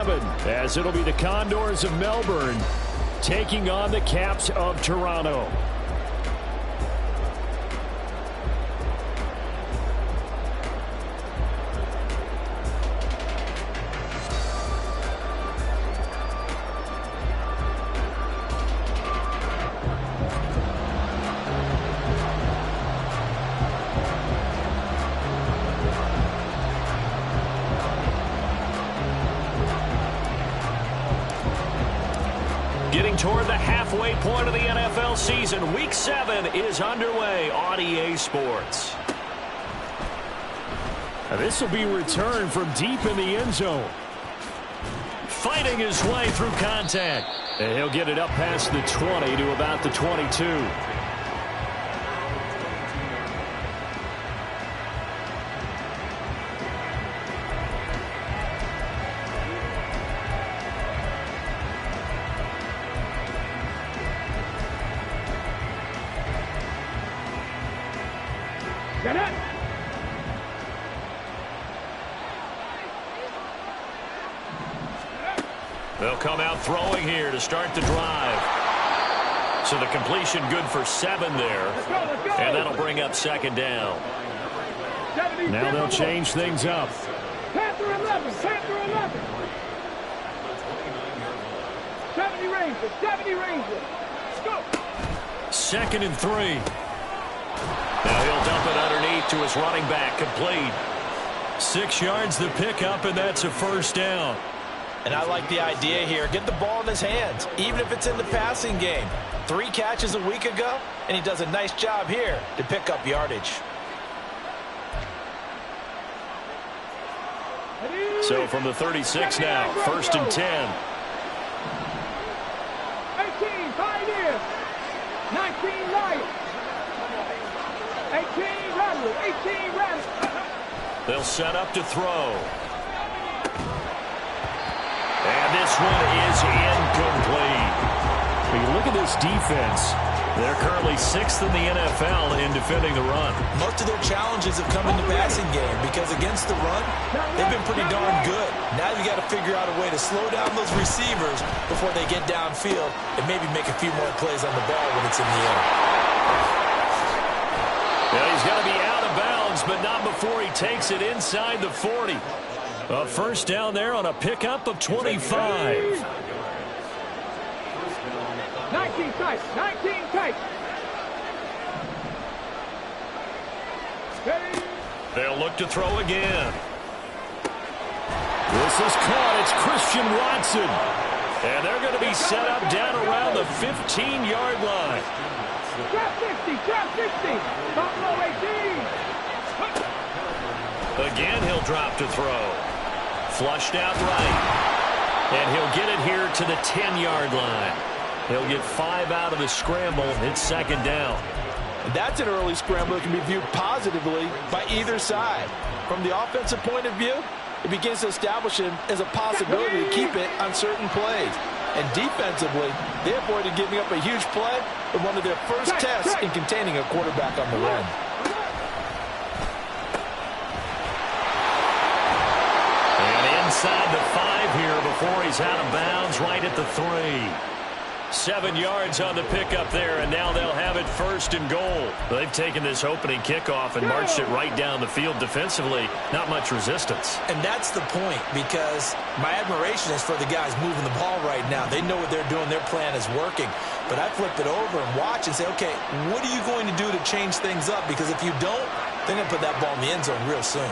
As it'll be the Condors of Melbourne taking on the Caps of Toronto. Getting toward the halfway point of the NFL season. Week 7 is underway on EA Sports. This will be returned from deep in the end zone. Fighting his way through contact. And he'll get it up past the 20 to about the 22. Get it! They'll come out throwing here to start the drive. So the completion good for 7 there. Let's go. And that'll bring up second down. 70, Now they'll change things up. 10 through 11, 10 through 11. 70 Rangers, 70 Rangers. Let's go. 2nd and 3. Now he'll dump it underneath to his running back, complete. 6 yards the pickup, and that's a first down. And I like the idea here. Get the ball in his hands, even if it's in the passing game. 3 catches a week ago, and he does a nice job here to pick up yardage. So from the 36 now, 1st and 10. 18, Pioneers. 19, Lions. 18, Rattlers, 18, Rattlers. They'll set up to throw. And this one is incomplete. When you look at this defense, they're currently 6th in the NFL in defending the run. Most of their challenges have come in the passing game because against the run, they've been pretty darn good. Now you got to figure out a way to slow down those receivers before they get downfield and maybe make a few more plays on the ball when it's in the air. Well, he's got to be out of bounds, but not before he takes it inside the 40. A first down there on a pickup of 25. 19 tight, 19 tight. They'll look to throw again. This is caught. It's Christian Watson. And they're going to be set up down around the 15-yard line. Trap 60, trap 60. Buffalo 18. Again, he'll drop to throw. Flushed out right. And he'll get it here to the 10-yard line. He'll get 5 out of the scramble. It's second down. And that's an early scramble that can be viewed positively by either side. From the offensive point of view, it begins to establish him as a possibility to keep it on certain plays. And defensively, they avoided giving up a huge play in one of their first tests in containing a quarterback on the run. And inside the 5 here before he's out of bounds, right at the 3. 7 yards on the pickup there, and now they'll have it 1st and goal. They've taken this opening kickoff and marched it right down the field defensively. Not much resistance. And that's the point, because my admiration is for the guys moving the ball right now. They know what they're doing. Their plan is working. But I flip it over and watch and say, okay, what are you going to do to change things up? Because if you don't, they're going to put that ball in the end zone real soon.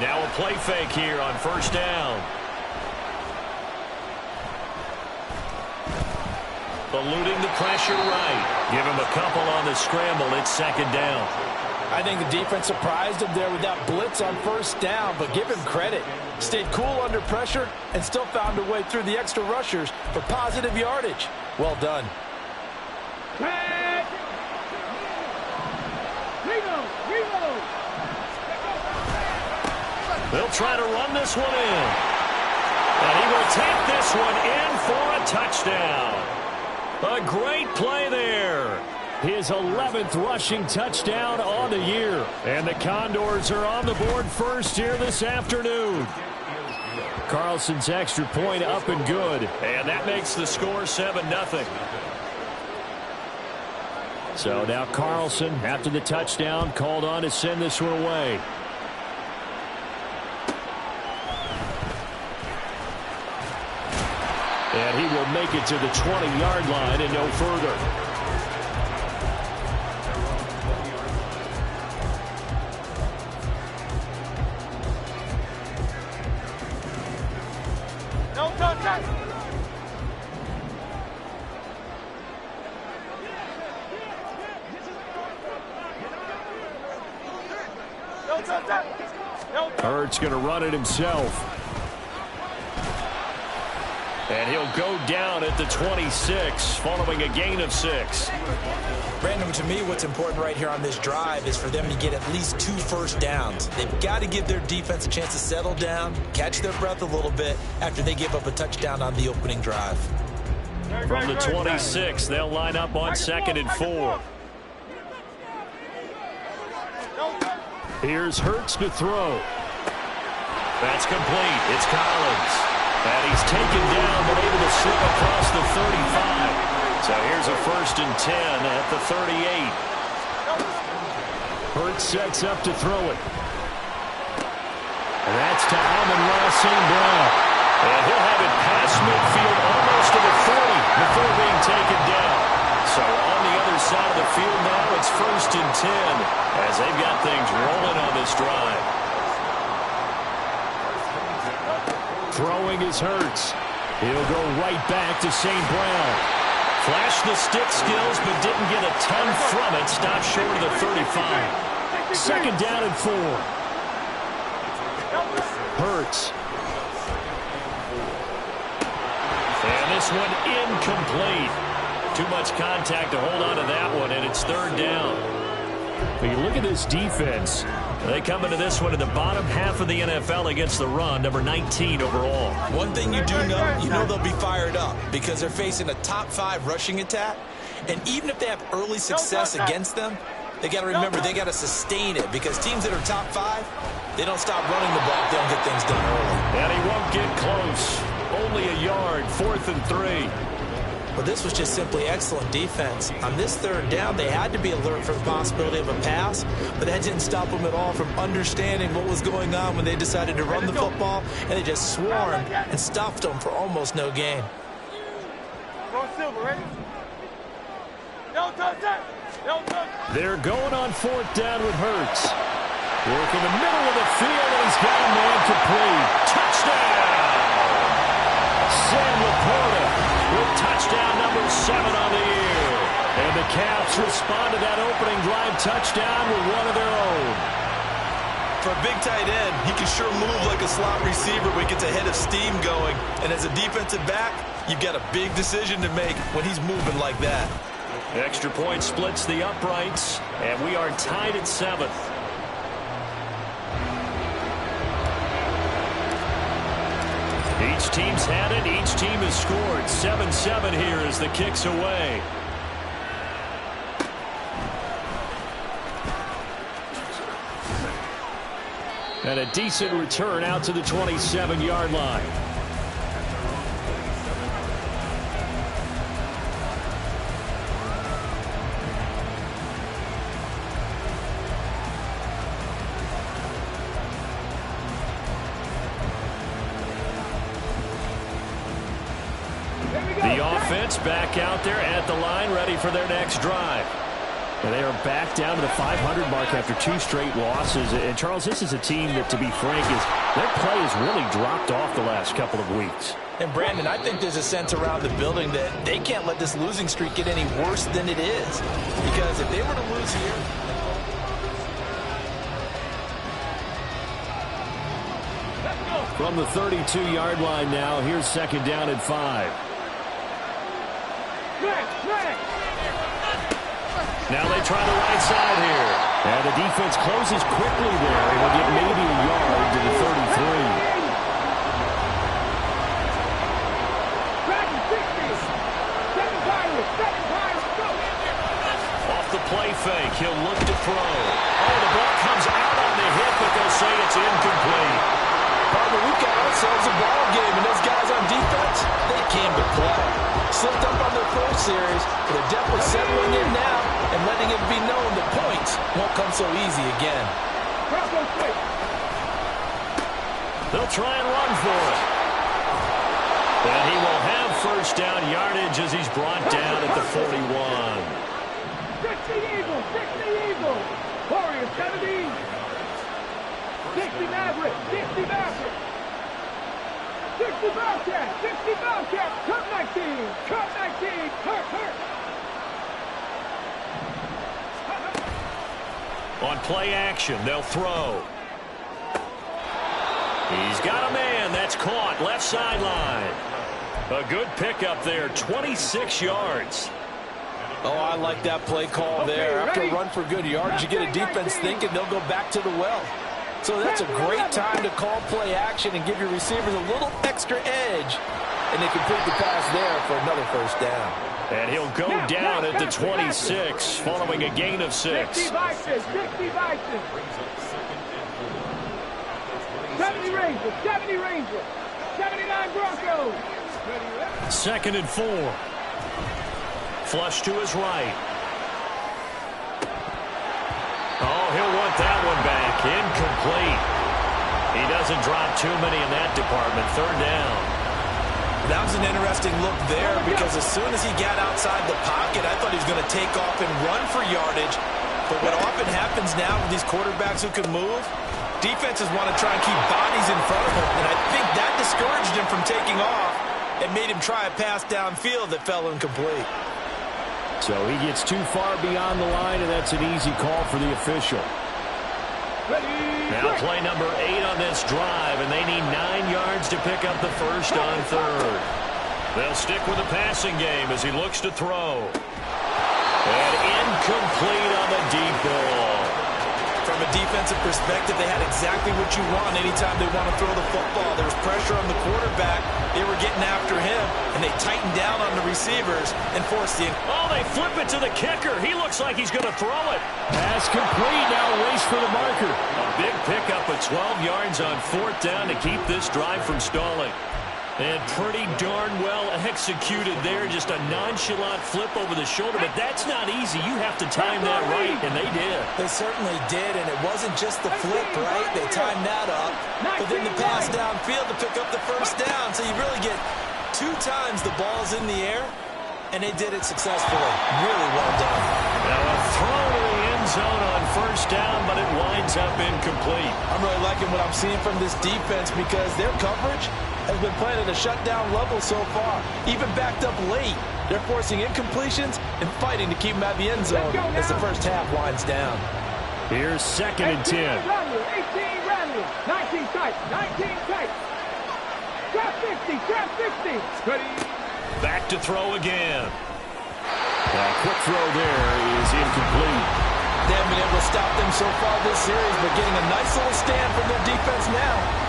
Now a play fake here on 1st down. Eluding the pressure right. Give him a couple on the scramble. It's second down. I think the defense surprised him there with that blitz on 1st down, but give him credit. Stayed cool under pressure and still found a way through the extra rushers for positive yardage. Well done. They'll try to run this one in. And he will take this one in for a touchdown. A great play there. His 11th rushing touchdown on the year. And the Condors are on the board first here this afternoon. Carlson's extra point up and good. And that makes the score 7-0. So now Carlson, after the touchdown, called on to send this one away. And he will make it to the 20-yard line and no further. No contact. No contact. No. Hurts going to run it himself. And he'll go down at the 26 following a gain of 6. Brandon, to me, what's important right here on this drive is for them to get at least 2 first downs. They've got to give their defense a chance to settle down, catch their breath a little bit after they give up a touchdown on the opening drive. From the 26, they'll line up on 2nd and 4. Here's Hurts to throw. That's complete. It's Collins. And he's taken down but able to slip across the 35. So here's a 1st and 10 at the 38. Hurts sets up to throw it. And that's to Amon-Ra St. Brown. And he'll have it past midfield almost to the 40 before being taken down. So on the other side of the field now, it's 1st and 10 as they've got things rolling on this drive. Throwing is Hurts. He'll go right back to St. Brown. Flashed the stick skills, but didn't get a ton from it. Stopped short of the 35. 2nd down and 4. Hurts. And this one incomplete. Too much contact to hold on to that one, and it's 3rd down. But you look at this defense. They come into this one in the bottom half of the NFL against the run, number 19 overall. One thing you do know, they'll be fired up because they're facing a top 5 rushing attack. And even if they have early success against them, they got to remember they got to sustain it because teams that are top 5, they don't stop running the ball if they don't get things done early. And he won't get close. Only a yard, 4th and 3. Well, this was just simply excellent defense. On this 3rd down, they had to be alert for the possibility of a pass, but that didn't stop them at all from understanding what was going on when they decided to run the football, and they just swarmed and stuffed them for almost no gain. They're going on 4th down with Hurts. Work in the middle of the field, and he's got a man complete. Touchdown! Sam Laporta with touchdown number 7 on the year. And the Caps respond to that opening drive touchdown with one of their own. For a big tight end, he can sure move like a slot receiver when he gets a head of steam going. And as a defensive back, you've got a big decision to make when he's moving like that. Extra point splits the uprights, and we are tied at 7th. Each team's had it. Each team has scored. 7-7 here as the kick's away. And a decent return out to the 27-yard line. The offense back out there at the line, ready for their next drive. And they are back down to the 500 mark after 2 straight losses. And, Charles, this is a team that, to be frank, their play has really dropped off the last couple of weeks. And, Brandon, I think there's a sense around the building that they can't let this losing streak get any worse than it is. Because if they were to lose here... From the 32-yard line now, here's 2nd down and 5. Now they try the right side here. And the defense closes quickly there. It'll get maybe a yard to the 33. play fake. He'll look to throw. Oh, the ball comes out on the hit, but they'll say it's incomplete. Partner, we've got ourselves a ball game, and those guys on defense, they came to play. Slipped up on their first series, but they're definitely settling in now and letting it be known that points won't come so easy again. They'll try and run for it. And he will have first down yardage as he's brought down at the 41. 60 Eagles, 60 Eagles. Warriors 70. 60 Mavericks, 60 Mavericks. 60 Bobcats, 60 Bobcats. Cut 19, cut 19. Hurt. On play action, they'll throw. He's got a man. That's caught. Left sideline. A good pickup there. 26 yards. Oh, I like that play call there. After a run for good yardage, you get a defense thinking they'll go back to the well. So that's a great time to call play action and give your receivers a little extra edge. And they complete the pass there for another first down. And he'll go down at the 26 following a gain of 6. 60 Vikings, 60 Vikings. 70 Rangers, 70 Rangers. 79 Broncos. 2nd and 4. Flush to his right. Oh, he'll want that one back. Incomplete. He doesn't drop too many in that department. 3rd down. That was an interesting look there because as soon as he got outside the pocket, I thought he was going to take off and run for yardage. But what often happens now with these quarterbacks who can move, defenses want to try and keep bodies in front of him. And I think that discouraged him from taking off and made him try a pass downfield that fell incomplete. So he gets too far beyond the line, and that's an easy call for the official. Now play number 8 on this drive, and they need 9 yards to pick up the first on 3rd. They'll stick with the passing game as he looks to throw. And incomplete on the deep ball. From a defensive perspective, they had exactly what you want anytime they want to throw the football. There was pressure on the quarterback. They were getting after him, and they tightened down on the receivers and forced the... Oh, they flip it to the kicker. He looks like he's going to throw it. Pass complete. Now race for the marker. A big pickup of 12 yards on 4th down to keep this drive from stalling. And pretty darn well executed there. Just a nonchalant flip over the shoulder. But that's not easy. You have to time that right, and they did. They certainly did, and it wasn't just the flip, right? They timed that up. But then the pass downfield to pick up the first down. So you really get 2 times the ball's in the air, and they did it successfully. Really well done. Now a throw to the end zone on 1st down, but it winds up incomplete. I'm really liking what I'm seeing from this defense because their coverage has been playing at a shutdown level so far. Even backed up late, they're forcing incompletions and fighting to keep them out of the end zone as the first half winds down. Here's 2nd and 10. 18 Randall, 19 tight, 19 tight. Trap 50, trap 50. Ready. Back to throw again. A quick throw there is incomplete. They haven't been able to stop them so far this series, but getting a nice little stand from their defense now.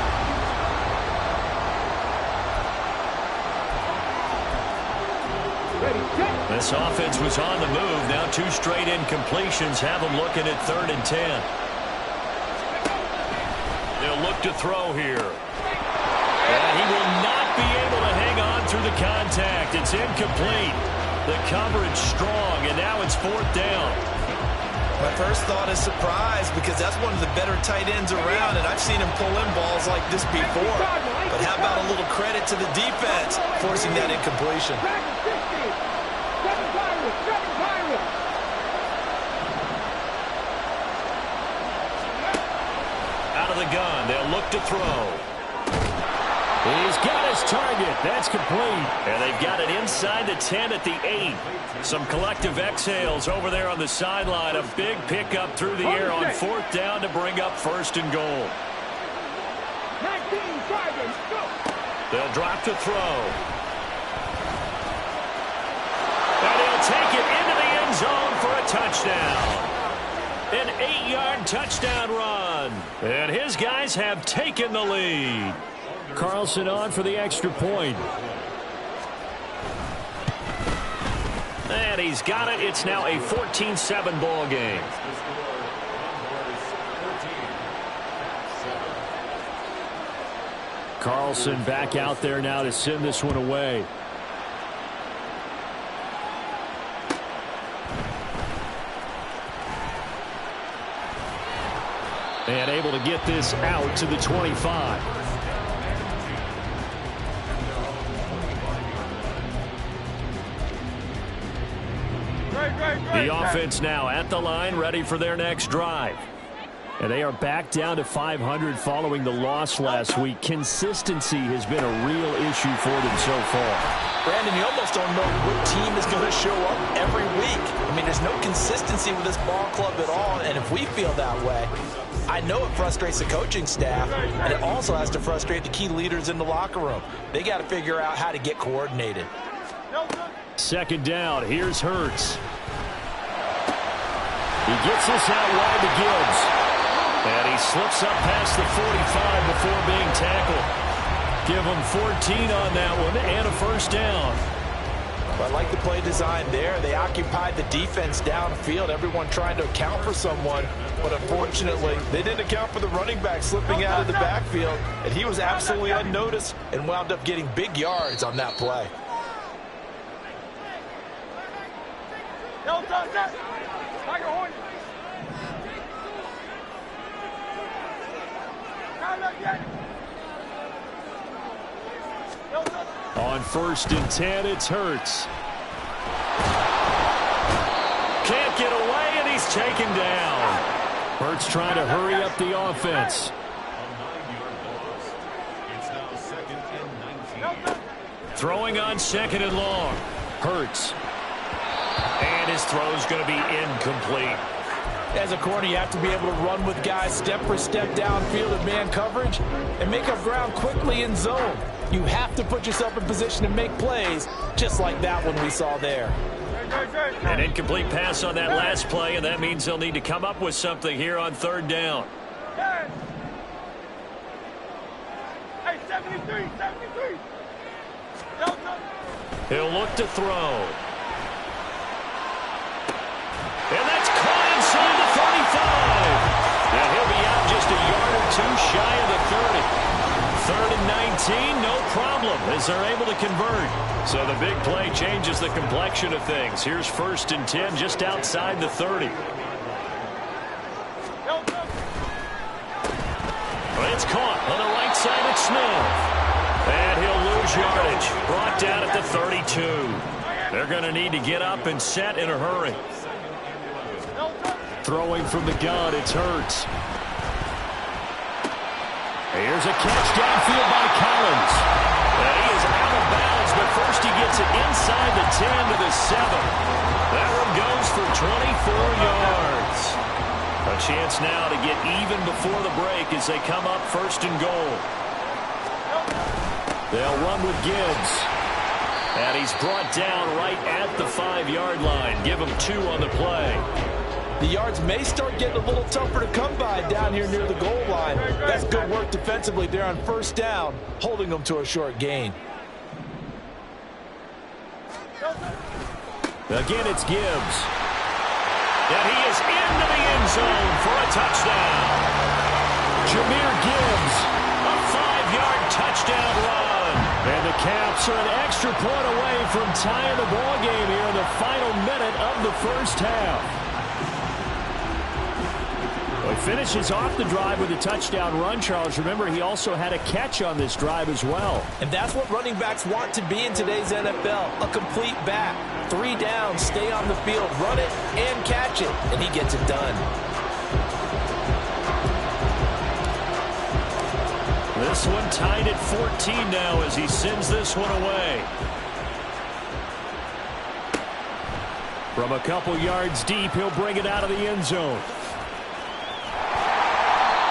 This offense was on the move. Now 2 straight incompletions have them looking at 3rd and 10. They'll look to throw here. And he will not be able to hang on through the contact. It's incomplete. The coverage strong, and now it's 4th down. My first thought is surprise because that's one of the better tight ends around, and I've seen him pull in balls like this before. But how about a little credit to the defense forcing that incompletion? Out of the gun, they'll look to throw. He's got his target. That's complete. And they've got it inside the 10 at the 8. Some collective exhales over there on the sideline. A big pickup through the air on 4th down to bring up 1st and goal. 19 driving, go. They'll drop to throw. And he'll take it into the end zone for a touchdown. An 8-yard touchdown run. And his guys have taken the lead. Carlson on for the extra point. And he's got it. It's now a 14-7 ball game. Carlson back out there now to send this one away. And able to get this out to the 25. The offense now at the line, ready for their next drive. And they are back down to 500 following the loss last week. Consistency has been a real issue for them so far. Brandon, you almost don't know what team is going to show up every week. I mean, there's no consistency with this ball club at all, and if we feel that way, I know it frustrates the coaching staff, and it also has to frustrate the key leaders in the locker room. They got to figure out how to get coordinated. Second down, here's Hurts. He gets this out wide to Gibbs. And he slips up past the 45 before being tackled. Give him 14 on that one and a first down. Well, I like the play design there. They occupied the defense downfield, everyone trying to account for someone. But unfortunately, they didn't account for the running back slipping out of the backfield. And he was absolutely unnoticed and wound up getting big yards on that play. On 1st and 10, it's Hurts. Can't get away, and he's taken down. Hurts trying to hurry up the offense. Throwing on 2nd and long. Hurts. And his throw's going to be incomplete. As a corner, you have to be able to run with guys step for step downfield in man coverage and make up ground quickly in zone. You have to put yourself in position to make plays, just like that one we saw there. An incomplete pass on that last play, and that means they'll need to come up with something here on 3rd down. Hey, 73. He'll look to throw. And that's caught inside the 35. And he'll be out just a yard or two shy of the 30. 3rd and 19, no problem, as they're able to convert. So the big play changes the complexion of things. Here's 1st and 10 just outside the 30. It's caught on the right side at Smith. And he'll lose yardage. Brought down at the 32. They're going to need to get up and set in a hurry. Throwing from the gun, it's Hurts. Here's a catch downfield by Collins. And he is out of bounds, but first he gets it inside the 10 to the 7. That one goes for 24 yards. A chance now to get even before the break as they come up 1st and goal. They'll run with Gibbs. And he's brought down right at the 5-yard line. Give him 2 on the play. The yards may start getting a little tougher to come by down here near the goal line. That's good work defensively there on 1st down, holding them to a short gain. Again, it's Gibbs. And he is into the end zone for a touchdown. Jahmyr Gibbs. A 5-yard touchdown run. And the Caps are an extra point away from tying the ball game here in the final minute of the 1st half. Well, he finishes off the drive with a touchdown run, Charles. Remember, he also had a catch on this drive as well. And that's what running backs want to be in today's NFL, a complete back. 3 downs, stay on the field, run it, and catch it. And he gets it done. This one tied at 14 now as he sends this one away. From a couple yards deep, he'll bring it out of the end zone.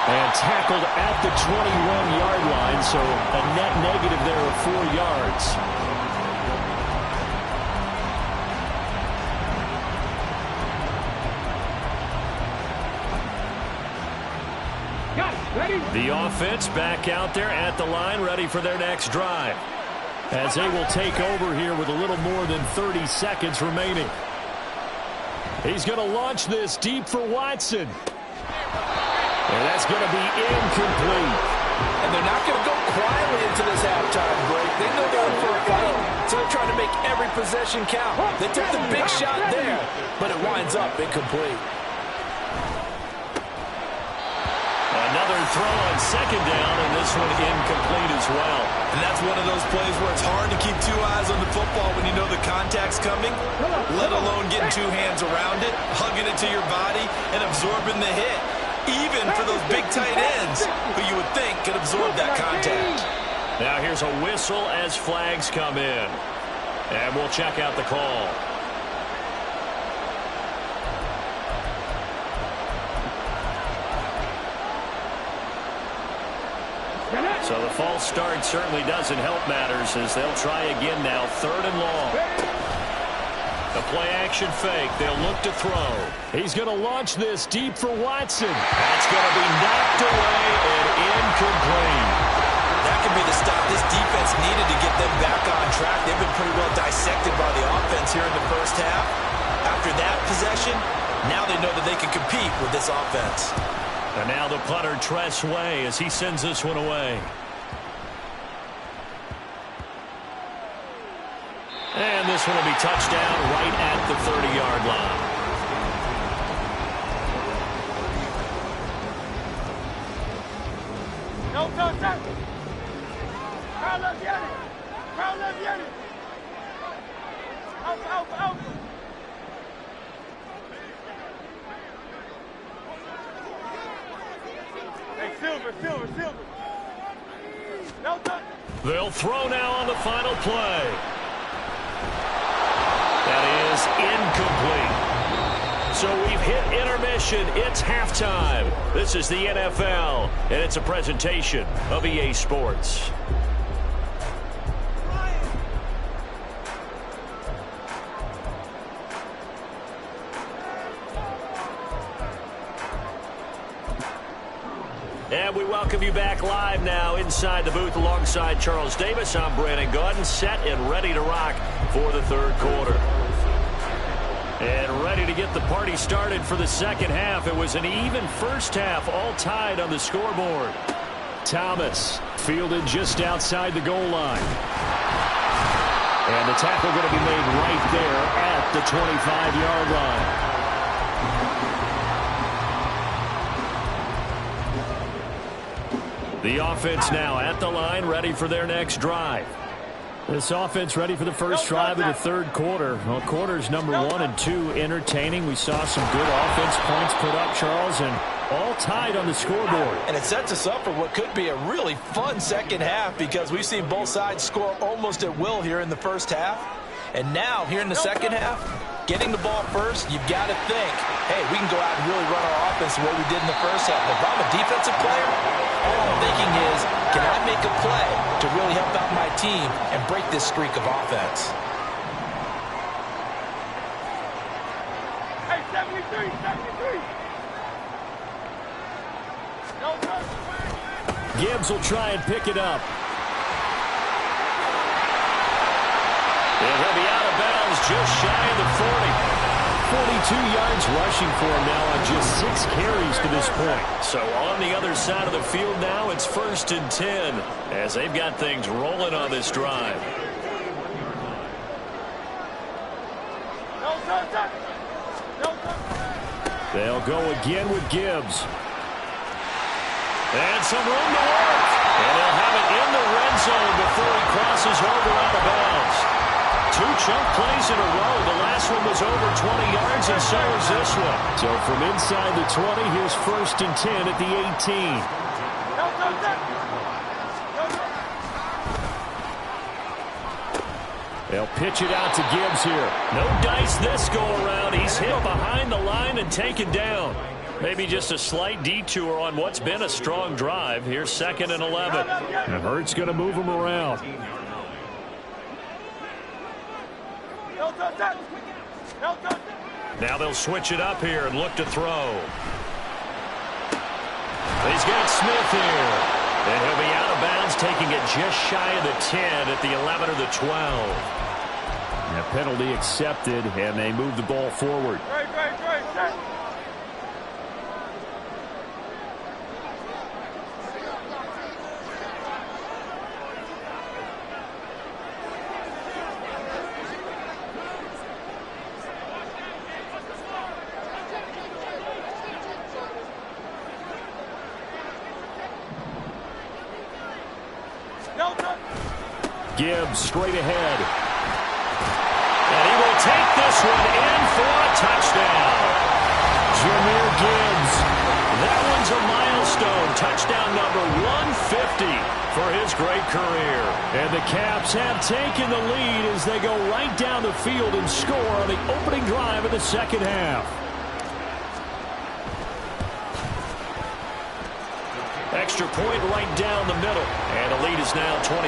And tackled at the 21-yard line, so a net negative there of 4 yards. Got it. Ready? The offense back out there at the line, ready for their next drive. as they will take over here with a little more than 30 seconds remaining. He's going to launch this deep for Watson. And that's going to be incomplete. And they're not going to go quietly into this halftime break. They know they're in for a fight, so they're trying to make every possession count. They took the big shot there, but it winds up incomplete. Another throw on second down, and this one incomplete as well. And that's one of those plays where it's hard to keep two eyes on the football when you know the contact's coming, let alone getting two hands around it, hugging it to your body, and absorbing the hit. Even for those big tight ends who you would think could absorb that contact. Now here's a whistle as flags come in. And we'll check out the call. So the false start certainly doesn't help matters as they'll try again now, 3rd and long. The play action fake. They'll look to throw. He's going to launch this deep for Watson. That's going to be knocked away and incomplete. That could be the stop this defense needed to get them back on track. They've been pretty well dissected by the offense here in the first half. After that possession, now they know that they can compete with this offense. And now the punter, Tress Way, as he sends this one away. And this one will be touchdown right at the 30-yard line. No touch. Carlos Yanni. Carlos Yanni. Out. Hey, Silver. No touch. They'll throw now on the final play. That is incomplete. So we've hit intermission. It's halftime. This is the NFL, and it's a presentation of EA Sports. And we welcome you back live now inside the booth alongside Charles Davis. I'm Brandon Gaudin, set and ready to rock for the 3rd quarter. And ready to get the party started for the second half. It was an even first half, all tied on the scoreboard. Thomas fielded just outside the goal line. And the tackle going to be made right there at the 25-yard line. The offense now at the line, ready for their next drive. This offense ready for the first drive of the 3rd quarter. Well, quarters number 1 and 2 entertaining. We saw some good offense points put up, Charles, and all tied on the scoreboard. And it sets us up for what could be a really fun second half because we've seen both sides score almost at will here in the first half. And now, here in the second half, getting the ball first, you've got to think, hey, we can go out and really run our offense the way we did in the first half. If I'm a defensive player, all I'm thinking is, can I make a play to really help out my team and break this streak of offense? Hey, 73. No touch. Gibbs will try and pick it up. And he'll be out of bounds just shy of the 40. 42 yards rushing for him now on just 6 carries to this point. So on the other side of the field now, it's 1st and 10 as they've got things rolling on this drive. No touch. They'll go again with Gibbs. And some room to work. And they'll have it in the red zone before he crosses over out of bounds. 2 chunk plays in a row. The last one was over 20 yards, and so is this one. So from inside the 20, here's 1st and 10 at the 18. They'll pitch it out to Gibbs here. No dice this go around. He's hit behind the line and taken down. Maybe just a slight detour on what's been a strong drive. Here's 2nd and 11. And Hurts going to move him around. Now they'll switch it up here and look to throw. He's got Smith here. And he'll be out of bounds, taking it just shy of the 10 at the 11 or the 12. And a penalty accepted, and they move the ball forward. Gibbs straight ahead. And he will take this one in for a touchdown. Jahmyr Gibbs. That one's a milestone. Touchdown number 150 for his great career. And the Caps have taken the lead as they go right down the field and score on the opening drive of the second half. Extra point right down the middle. And the lead is now 21-14.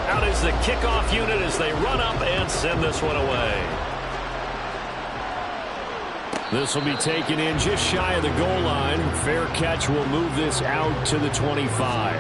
Out is the kickoff unit as they run up and send this one away. This will be taken in just shy of the goal line. Fair catch will move this out to the 25.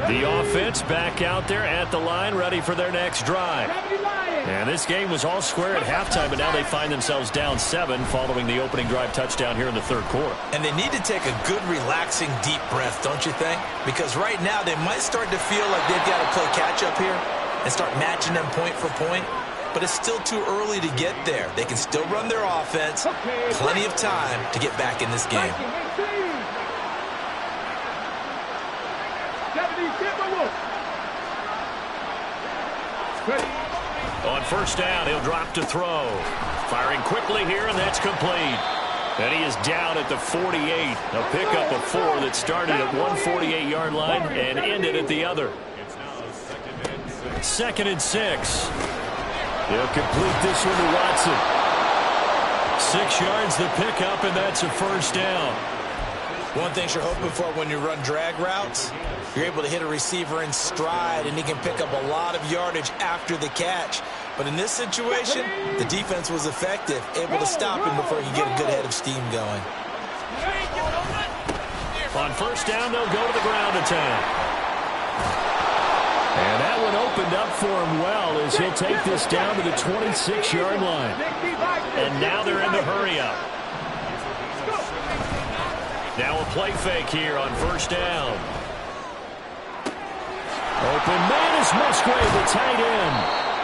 The offense back out there at the line, ready for their next drive. And this game was all square at halftime, but now they find themselves down 7 following the opening drive touchdown here in the third quarter. And they need to take a good, relaxing, deep breath, don't you think? Because right now they might start to feel like they've got to play catch-up here and start matching them point for point. But it's still too early to get there. They can still run their offense. Plenty of time to get back in this game. On first down, he'll drop to throw. Firing quickly here, and that's complete. And he is down at the 48. A pickup of 4 that started at 148-yard line and ended at the other. Second and 6. He'll complete this one to Watson. 6 yards the pickup, and that's a first down. One thing you're hoping for when you run drag routes, you're able to hit a receiver in stride, and he can pick up a lot of yardage after the catch. But in this situation, the defense was effective, able to stop him before he could get a good head of steam going. On first down, they'll go to the ground attack. And that one opened up for him well as he'll take this down to the 26-yard line. And now they're in the hurry-up. Now a play fake here on first down. Open man is Musgrave, the tight end.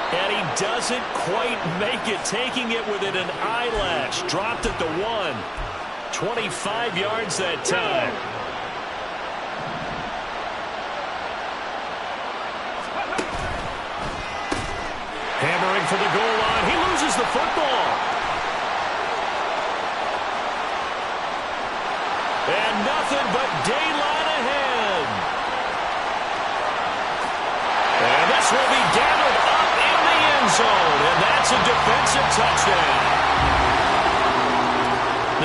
And he doesn't quite make it, taking it within an eyelash. Dropped at the 1. 25 yards that time. Hammering for the goal line. He loses the football. And nothing but daylight ahead. And this will be gathered up in the end zone. And that's a defensive touchdown.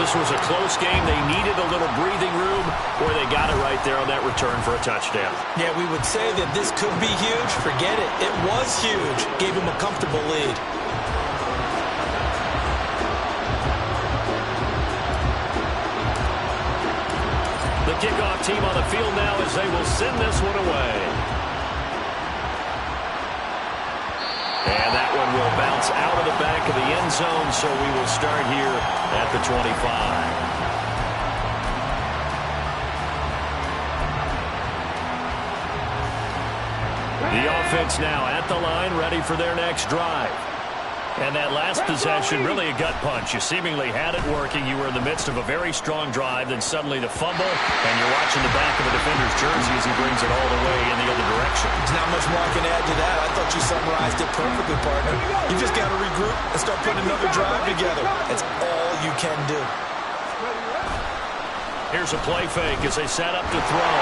This was a close game. They needed a little breathing room, or they got it right there on that return for a touchdown. Yeah, we would say that this could be huge. Forget it. It was huge. Gave him a comfortable lead. The kickoff team on the field now as they will send this one away. And that one will bounce out of the back of the end zone, so we will start here at the 25. The offense now at the line, ready for their next drive. And that last possession, really a gut punch. You seemingly had it working. You were in the midst of a very strong drive, then suddenly the fumble, and you're watching the back of a defender's jersey as he brings it all the way in the other direction. There's not much more I can add to that. I thought you summarized it perfectly, partner. You just got to regroup and start putting another drive together. That's all you can do. Here's a play fake as they set up to throw.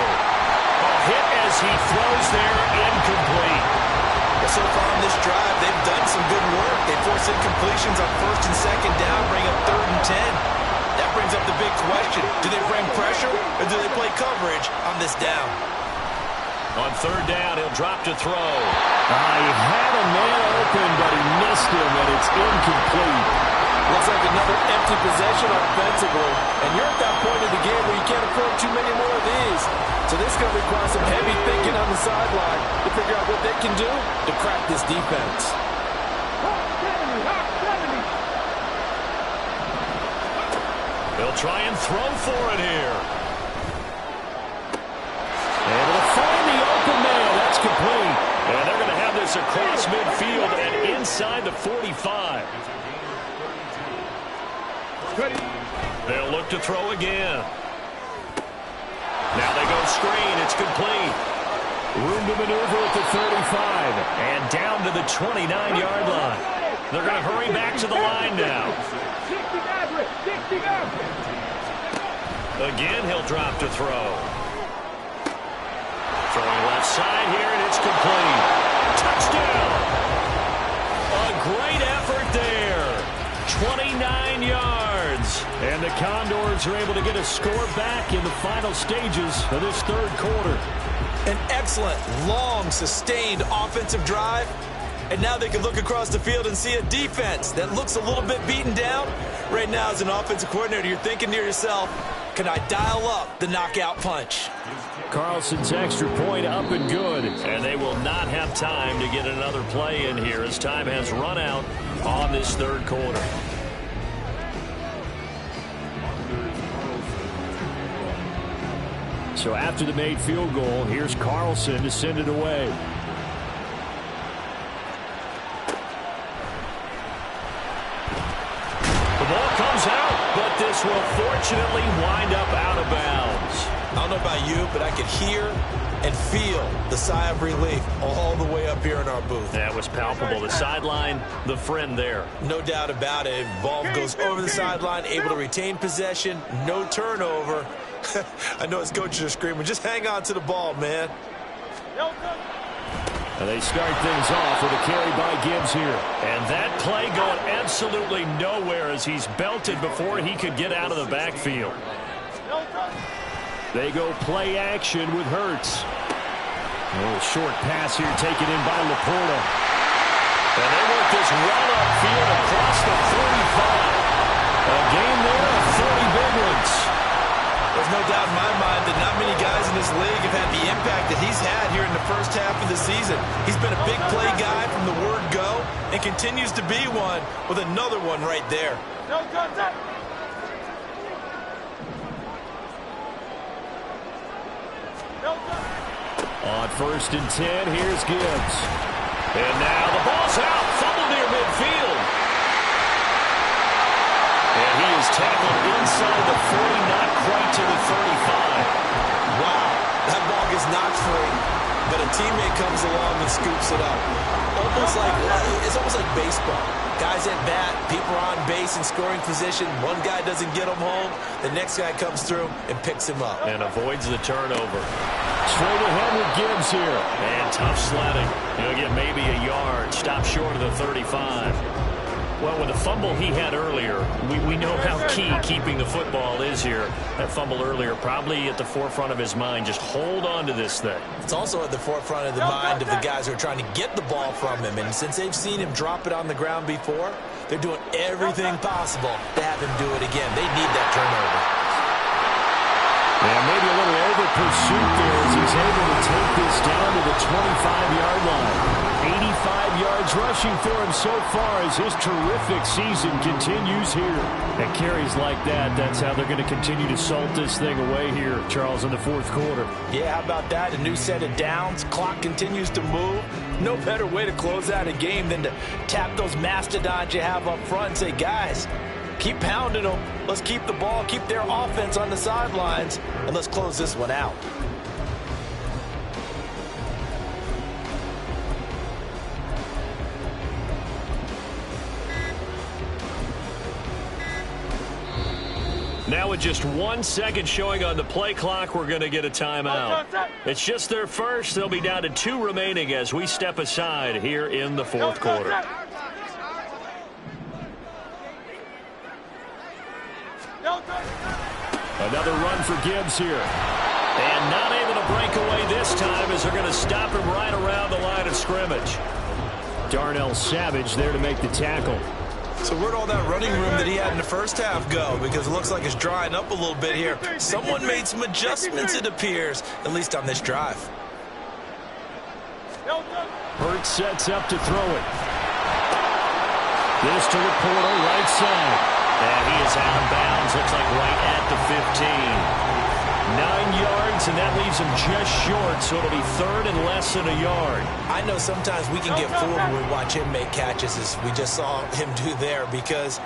A hit as he throws there, incomplete. So far on this drive, they've done some good work. They force incompletions on first and second down, bring up 3rd and 10. That brings up the big question. Do they bring pressure or do they play coverage on this down? On third down, he'll drop to throw. He had a man open, but he missed him, and it's incomplete. Looks like another empty possession offensively. And you're at that point in the game where you can't afford too many more of these. So this is going to require some heavy thinking on the sideline to figure out what they can do to crack this defense. They'll try and throw for it here. Able to find the open man. That's complete. And they're going to have this across midfield and inside the 45. They'll look to throw again. Now they go screen. It's complete. Room to maneuver at the 35. And down to the 29-yard line. They're going to hurry back to the line now. Again, he'll drop to throw. Throwing left side here, and it's complete. Touchdown! A great effort there. 29 yards. And the Condors are able to get a score back in the final stages of this third quarter. An excellent, long, sustained offensive drive. And now they can look across the field and see a defense that looks a little bit beaten down. Right now, as an offensive coordinator, you're thinking to yourself, can I dial up the knockout punch? Carlson's extra point up and good. And they will not have time to get another play in here as time has run out on this third quarter. So after the made field goal, here's Carlson to send it away. The ball comes out, but this will fortunately wind up out of bounds. I don't know about you, but I could hear and feel the sigh of relief all the way up here in our booth. That was palpable. The sideline, the friend there. No doubt about it. Ball goes over the sideline, able to retain possession, no turnover. I know his coaches are screaming, just hang on to the ball, man. And they start things off with a carry by Gibbs here. And that play going absolutely nowhere as he's belted before he could get out of the backfield. They go play action with Hurts. A little short pass here taken in by Laporta. And they work this run upfield across the 45. A game there of 30 big ones. There's no doubt in my mind that not many guys in this league have had the impact that he's had here in the first half of the season. He's been a big play guy from the word go and continues to be one with another one right there. No contact. On 1st and 10, here's Gibbs. And now the ball's out. Fumble near midfield. And he is tackled inside the 40, not quite to the 35. Wow, that ball gets knocked free, but a teammate comes along and scoops it up. It's almost like baseball. Guys at bat, people are on base in scoring position. One guy doesn't get him home. The next guy comes through and picks him up. And avoids the turnover. Straight ahead with Gibbs here. And tough sledding. He'll get maybe a yard. Stop short of the 35. Well, with the fumble he had earlier, we know how key keeping the football is here. That fumble earlier probably at the forefront of his mind. Just hold on to this thing. It's also at the forefront of the mind of the guys who are trying to get the ball from him. And since they've seen him drop it on the ground before, they're doing everything possible to have him do it again. They need that turnover. Yeah, maybe a little over pursuit there as he's able to take this down to the 25-yard line. 85 yards rushing for him so far as his terrific season continues here. And carries like that, that's how they're going to continue to salt this thing away here, Charles, in the fourth quarter. Yeah, how about that? A new set of downs. Clock continues to move. No better way to close out a game than to tap those mastodons you have up front and say, guys, keep pounding them. Let's keep the ball, keep their offense on the sidelines, and let's close this one out. Now with just 1 second showing on the play clock, we're going to get a timeout. It's just their first. They'll be down to 2 remaining as we step aside here in the fourth quarter. Another run for Gibbs here. And not able to break breakaway this time as they're going to stop him right around the line of scrimmage. Darnell Savage there to make the tackle. So where'd all that running room that he had in the first half go? Because it looks like it's drying up a little bit here. Someone made some adjustments, it appears, at least on this drive. Hurts sets up to throw it. This to the portal, right side. And he is out of bounds. Looks like right at the 15. 9 yards, and that leaves him just short, so it'll be third and less than a yard. I know sometimes we can get fooled when we watch him make catches, as we just saw him do there, because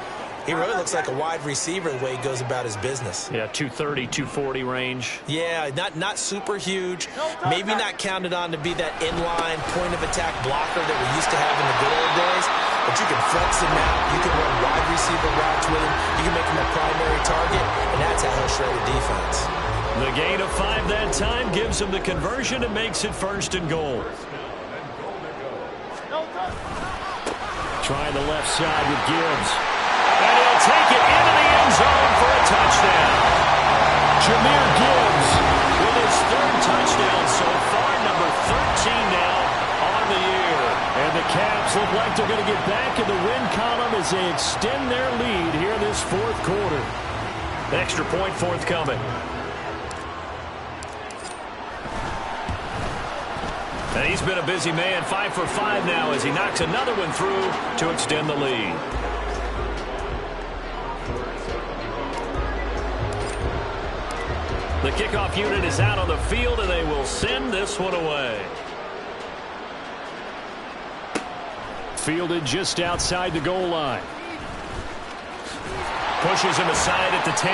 he really looks like a wide receiver the way he goes about his business. Yeah, 230, 240 range. Yeah, not super huge. Maybe not counted on to be that inline point-of-attack blocker that we used to have in the good old days. But you can flex him out. You can run wide receiver routes with him. You can make him a primary target, and that's how he'll shred a defense. The gain of 5 that time gives him the conversion and makes it first and goal. Trying the left side with Gibbs. And he'll take it into the end zone for a touchdown. Jahmyr Gibbs with his third touchdown so far, number 13 now on the year. And the Caps look like they're going to get back in the win column as they extend their lead here this fourth quarter. Extra point forthcoming. And he's been a busy man, 5 for 5 now as he knocks another one through to extend the lead. The kickoff unit is out on the field, and they will send this one away. Fielded just outside the goal line. Pushes him aside at the 10.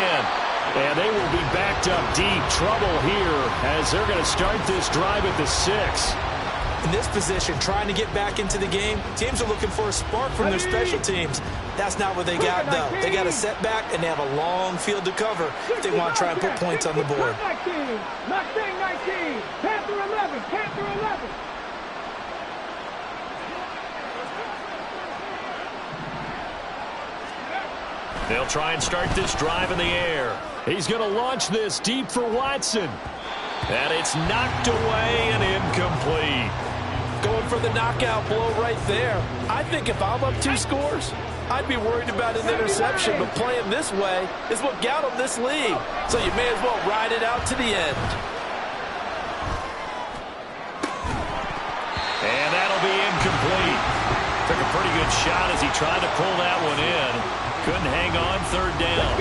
And they will be backed up deep. Trouble here as they're going to start this drive at the 6. In this position, trying to get back into the game, teams are looking for a spark from their special teams. That's not what they got, though. They got a setback, and they have a long field to cover if they want to try and put points on the board. Mustang 19, Panther 11, Panther 11. They'll try and start this drive in the air. He's going to launch this deep for Watson. And it's knocked away and incomplete. Going for the knockout blow right there. I think if I'm up 2 scores, I'd be worried about an interception, but playing this way is what got him this lead. So you may as well ride it out to the end. And that'll be incomplete. Took a pretty good shot as he tried to pull that one in. Couldn't hang on, third down.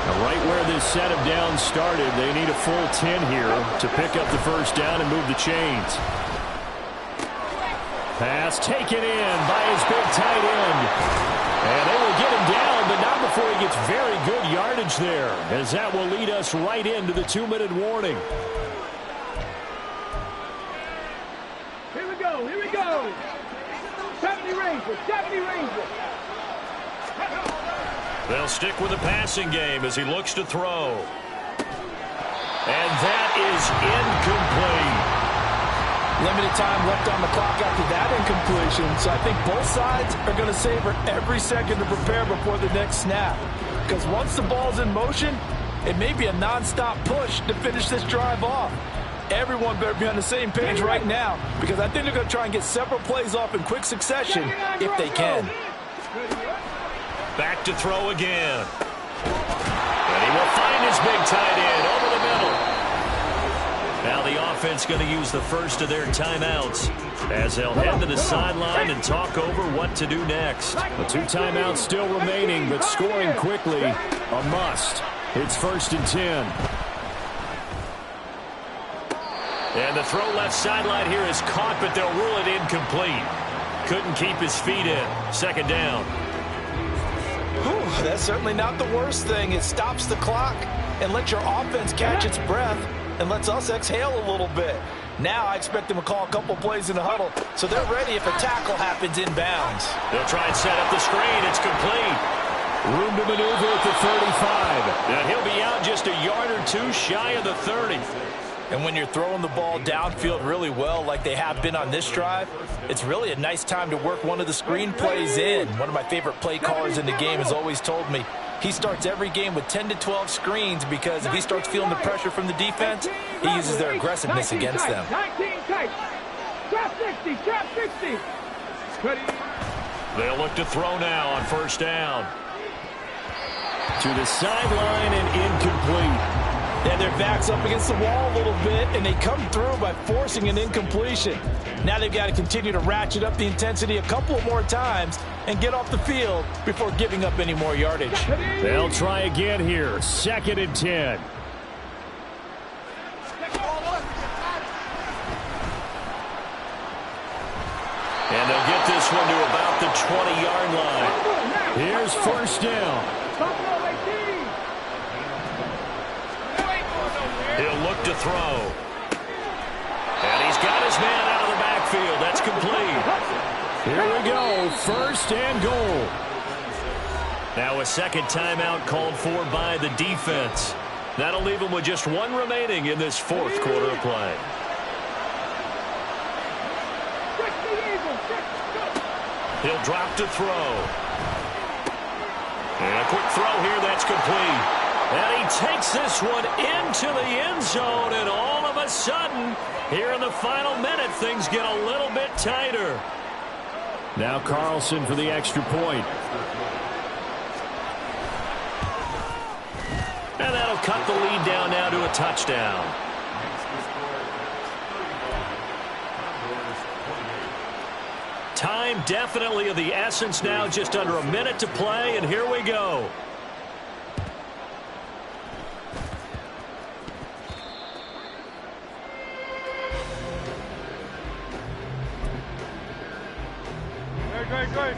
Now right where this set of downs started, they need a full 10 here to pick up the first down and move the chains. Pass taken in by his big tight end. And they will get him down, but not before he gets very good yardage there, as that will lead us right into the 2-minute warning. Here we go, here we go. 70 Rangers, 70 Rangers. They'll stick with the passing game as he looks to throw. And that is incomplete. Limited time left on the clock after that incompletion, so I think both sides are going to savor every second to prepare before the next snap. Because once the ball's in motion, it may be a non-stop push to finish this drive off. Everyone better be on the same page right now, because I think they're going to try and get several plays off in quick succession if they can. Back to throw again. And he will find his big tight end over the middle. Now the offense going to use the first of their timeouts as they'll head to the sideline and talk over what to do next. The 2 timeouts still remaining, but scoring quickly, a must. It's 1st and 10. And the throw left sideline here is caught, but they'll rule it incomplete. Couldn't keep his feet in. 2nd down. Whew, that's certainly not the worst thing. It stops the clock and lets your offense catch its breath and lets us exhale a little bit. Now I expect them to call a couple plays in the huddle, so they're ready if a tackle happens inbounds. They'll try and set up the screen. It's complete. Room to maneuver at the 35. And he'll be out just a yard or 2 shy of the 30. And when you're throwing the ball downfield really well like they have been on this drive, it's really a nice time to work one of the screen plays in. One of my favorite play callers in the game has always told me, He starts every game with 10 to 12 screens because if he starts feeling the pressure from the defense, he uses their aggressiveness against them. 19 tight. Trap 60, trap 60. They'll look to throw now on first down. To the sideline and incomplete. And their back's up against the wall a little bit, and they come through by forcing an incompletion. Now they've got to continue to ratchet up the intensity a couple more times and get off the field before giving up any more yardage. They'll try again here. 2nd and 10. And they'll get this one to about the 20-yard line. Here's first down. He'll look to throw. And he's got his man out of the backfield. That's complete. Here we go. 1st and goal. Now a second timeout called for by the defense. That'll leave them with just one remaining in this 4th quarter of play. He'll drop to throw. And a quick throw here. That's complete. And he takes this one into the end zone, and all of a sudden, here in the final minute, things get a little bit tighter. Now Carlson for the extra point. And that'll cut the lead down now to a touchdown. Time definitely of the essence now, just under a minute to play, and here we go.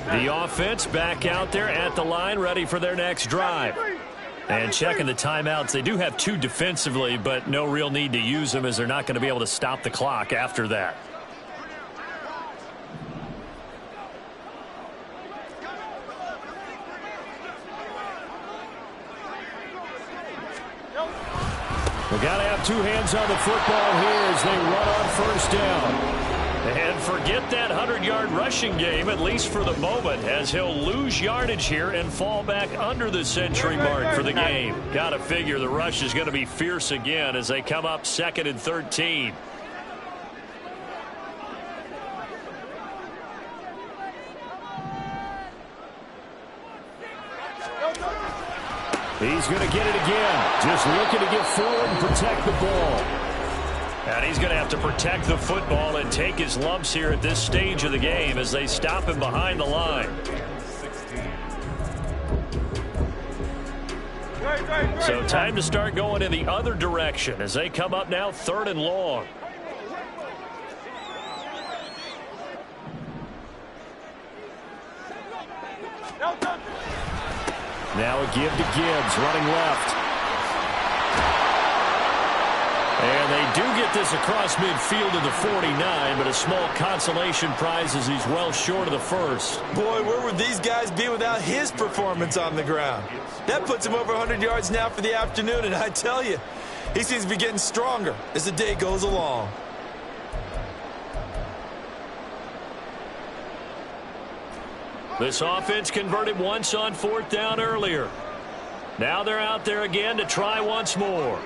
The offense back out there at the line, ready for their next drive. And checking the timeouts, they do have 2 defensively, but no real need to use them as they're not going to be able to stop the clock after that. We've got to have 2 hands on the football here as they run on first down. And forget that 100-yard rushing game, at least for the moment, as he'll lose yardage here and fall back under the century mark for the game. Got to figure the rush is going to be fierce again as they come up 2nd and 13. He's going to get it again. Just looking to get forward and protect the ball. And he's going to have to protect the football and take his lumps here at this stage of the game as they stop him behind the line. So time to start going in the other direction as they come up now 3rd and long. Now a give to Gibbs, running left. And they do get this across midfield to the 49, but a small consolation prize as he's well short of the first. Boy, where would these guys be without his performance on the ground? That puts him over 100 yards now for the afternoon, and I tell you, he seems to be getting stronger as the day goes along. This offense converted once on 4th down earlier. Now they're out there again to try once more.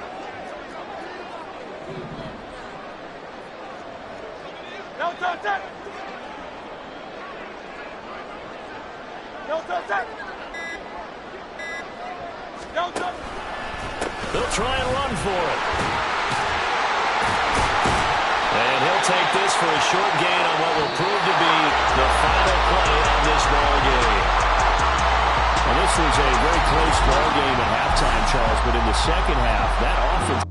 They'll try and run for it. And he'll take this for a short gain on what will prove to be the final play of this ball game. Well, this was a very close ball game at halftime, Charles, but in the second half, that offense